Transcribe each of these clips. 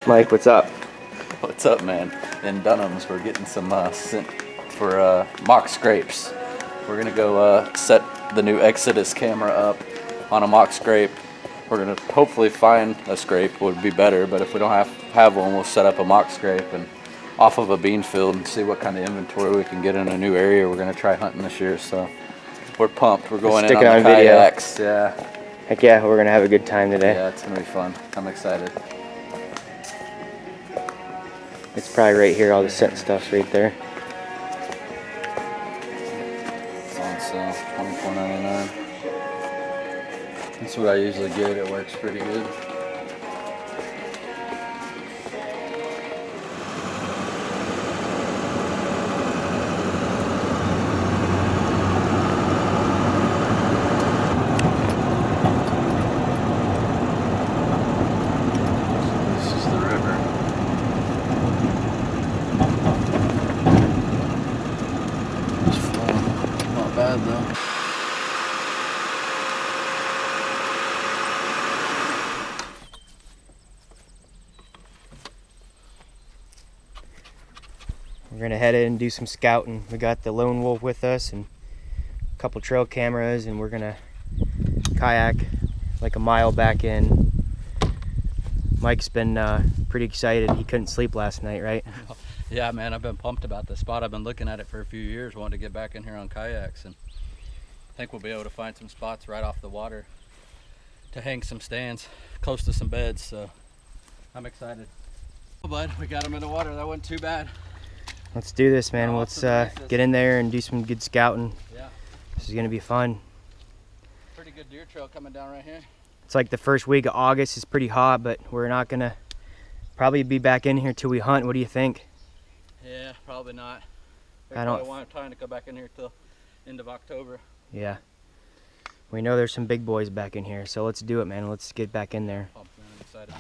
Mike, what's up? What's up, man? In Dunham's, we're getting some scent for mock scrapes. We're gonna go set the new Exodus camera up on a mock scrape. We're gonna hopefully find a scrape, would be better, but if we don't have one, we'll set up a mock scrape and off of a bean field and see what kind of inventory we can get in a new area. We're gonna try hunting this year, so we're pumped. We're going in on the kayaks. Video. Yeah. Heck yeah, we're gonna have a good time today. Yeah, it's gonna be fun. I'm excited. It's probably right here, all the scent stuff's right there. It's on sale, $24.99. That's what I usually get. It works pretty good. This is the river. It's flowing. Not bad though. We're gonna head in and do some scouting. We got the Lone Wolf with us and a couple trail cameras, and we're gonna kayak like a mile back in. Mike's been pretty excited. He couldn't sleep last night, right? Yeah, man, I've been pumped about this spot. I've been looking at it for a few years, wanted to get back in here on kayaks, and I think we'll be able to find some spots right off the water to hang some stands close to some beds, so I'm excited. Oh, bud, we got them in the water. That wasn't too bad. Let's do this, man. Let's get in there and do some good scouting. Yeah. This is gonna be fun. Pretty good deer trail coming down right here. It's like the first week of August. It's pretty hot, but we're not gonna probably be back in here till we hunt. What do you think? Yeah, probably not. I don't probably want time to go back in here till end of October. Yeah. We know there's some big boys back in here, so let's do it, man. Let's get back in there. Pumped, man. I'm excited.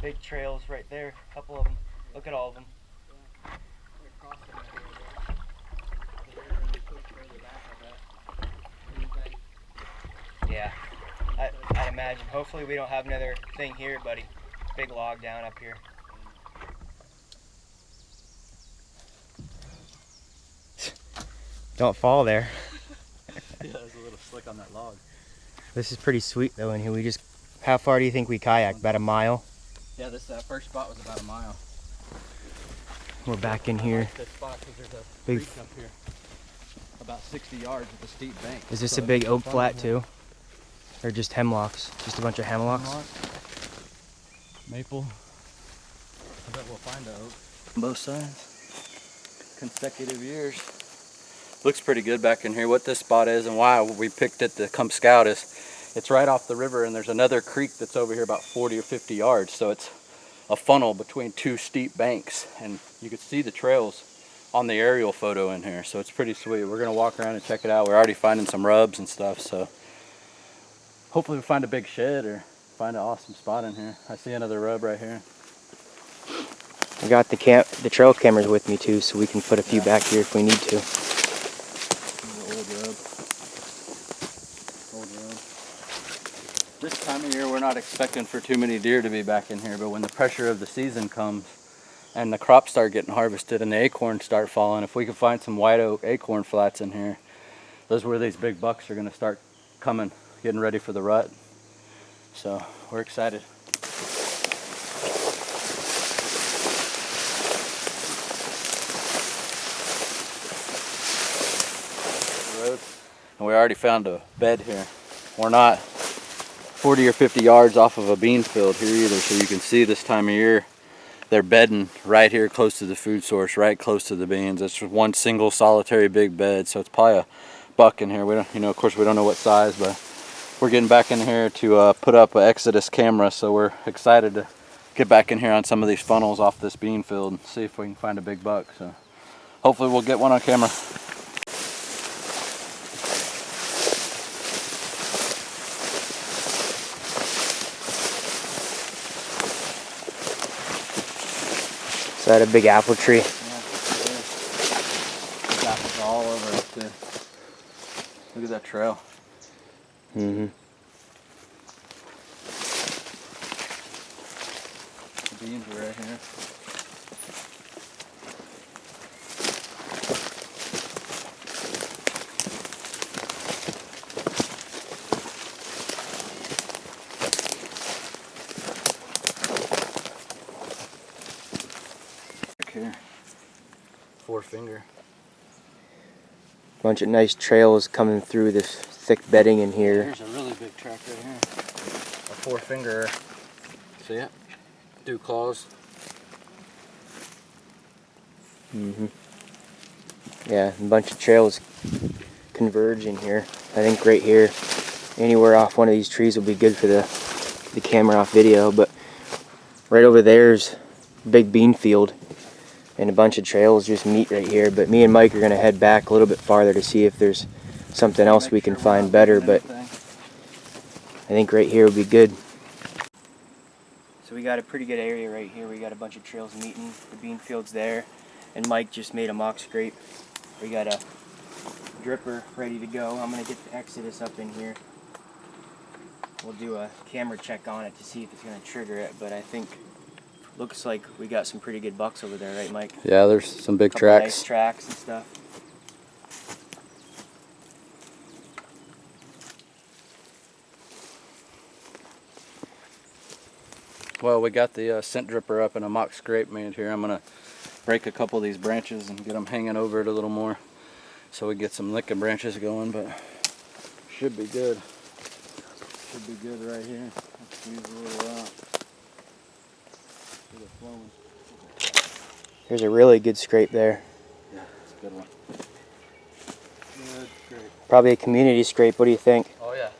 Big trails right there, a couple of them. Look at all of them. Yeah, I'd imagine. Hopefully we don't have another thing here, buddy. Big log down up here. Don't fall there. Yeah, there's a little slick on that log. This is pretty sweet though in here. How far do you think we kayaked? About a mile? Yeah, this first spot was about a mile. We're back in here. I like this spot because there's a Big creek up here. About 60 yards with a steep bank. Is this a big oak flat too? Or just hemlocks? Just a bunch of hemlocks? Maple. I bet we'll find an oak. Both sides. Consecutive years. Looks pretty good back in here. What this spot is and why we picked it to come scout is it's right off the river, and there's another creek that's over here about 40 or 50 yards. So it's a funnel between two steep banks, and you can see the trails on the aerial photo in here. So it's pretty sweet. We're gonna walk around and check it out. We're already finding some rubs and stuff, so hopefully we find a big shed or find an awesome spot in here. I see another rub right here. I got the trail cameras with me too, so we can put a few back here if we need to. This time of year we're not expecting for too many deer to be back in here, but when the pressure of the season comes and the crops start getting harvested and the acorns start falling, if we can find some white oak acorn flats in here, those are where these big bucks are going to start coming, getting ready for the rut. So we're excited. And we already found a bed here. We're not 40 or 50 yards off of a bean field here either, so you can see this time of year they're bedding right here close to the food source, right close to the beans. It's one single solitary big bed, so it's probably a buck in here. We don't, of course we don't know what size, but we're getting back in here to put up an Exodus camera, so we're excited to get back in here on some of these funnels off this bean field and see if we can find a big buck. So hopefully we'll get one on camera. Is that a big apple tree? Yeah, it is. There's apples all over it too. Look at that trail. Mm-hmm. The beans are right here. Here. 4-finger. Bunch of nice trails coming through this thick bedding in here. Here's a really big track right here. A 4-finger. See it? Dew claws. Mm-hmm. Yeah, a bunch of trails converge in here. I think right here, anywhere off one of these trees will be good for the camera off video, but right over there's a big bean field and a bunch of trails just meet right here. But me and Mike are gonna head back a little bit farther to see if there's something else we can find better, but I think right here would be good. So we got a pretty good area right here. We got a bunch of trails meeting. The bean field's there, and Mike just made a mock scrape. We got a dripper ready to go. I'm gonna get the Exodus up in here. We'll do a camera check on it to see if it's gonna trigger it, but I think looks like we got some pretty good bucks over there, right, Mike? Yeah, there's some big Couple tracks. Nice tracks and stuff. Well, we got the scent dripper up and a mock scrape made here. I'm gonna break a couple of these branches and get them hanging over it a little more so we get some licking branches going, but should be good. Should be good right here. Let's squeeze a little out. Get it flowing. There's a really good scrape there. Yeah, it's a good one. Good scrape. Probably a community scrape. What do you think? Oh yeah.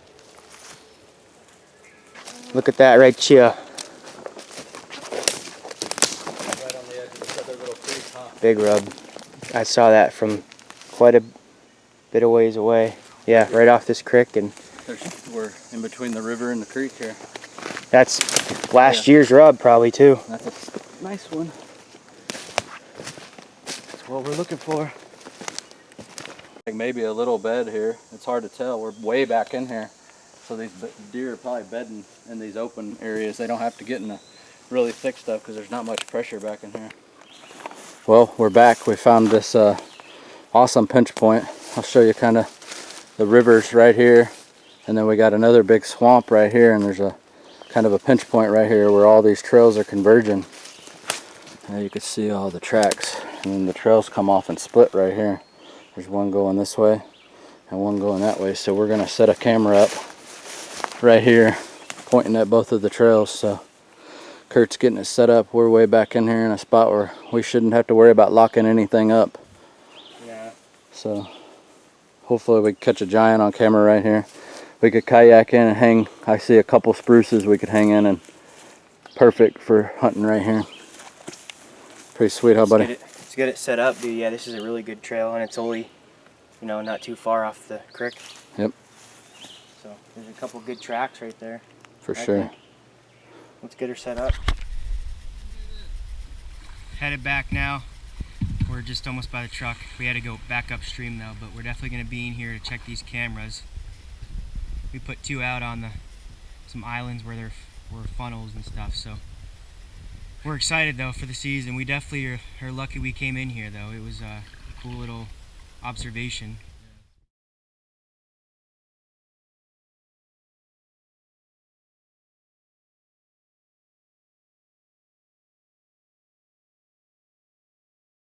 Look at that right here. Right on the edge of this other little creek, huh? Big rub. I saw that from quite a bit of ways away. Yeah, right off this creek, and We're in between the river and the creek here. that's last year's rub probably too. That's a nice one. That's what we're looking for. Like maybe a little bed here. It's hard to tell. We're way back in here. So these deer are probably bedding in these open areas. They don't have to get in the really thick stuff because there's not much pressure back in here. Well, we're back. We found this awesome pinch point. I'll show you kind of the rivers right here. And then we got another big swamp right here, and there's a kind of a pinch point right here where all these trails are converging. Now you can see all the tracks, and then the trails come off and split right here. There's one going this way and one going that way. So we're gonna set a camera up right here pointing at both of the trails. So Kurt's getting it set up. We're way back in here in a spot where we shouldn't have to worry about locking anything up. Yeah. So hopefully we can catch a giant on camera right here. We could kayak in and hang. I see a couple spruces we could hang in, and perfect for hunting right here. Pretty sweet, huh, buddy? Let's get it set up, dude. Yeah, this is a really good trail, and it's only, you know, not too far off the creek. Yep. So there's a couple good tracks right there. For sure. There. Let's get her set up. Headed back now. We're just almost by the truck. We had to go back upstream though, but we're definitely going to be in here to check these cameras. We put 2 out on some islands where there were funnels and stuff, so we're excited though for the season. We definitely are lucky we came in here though. It was a cool little observation.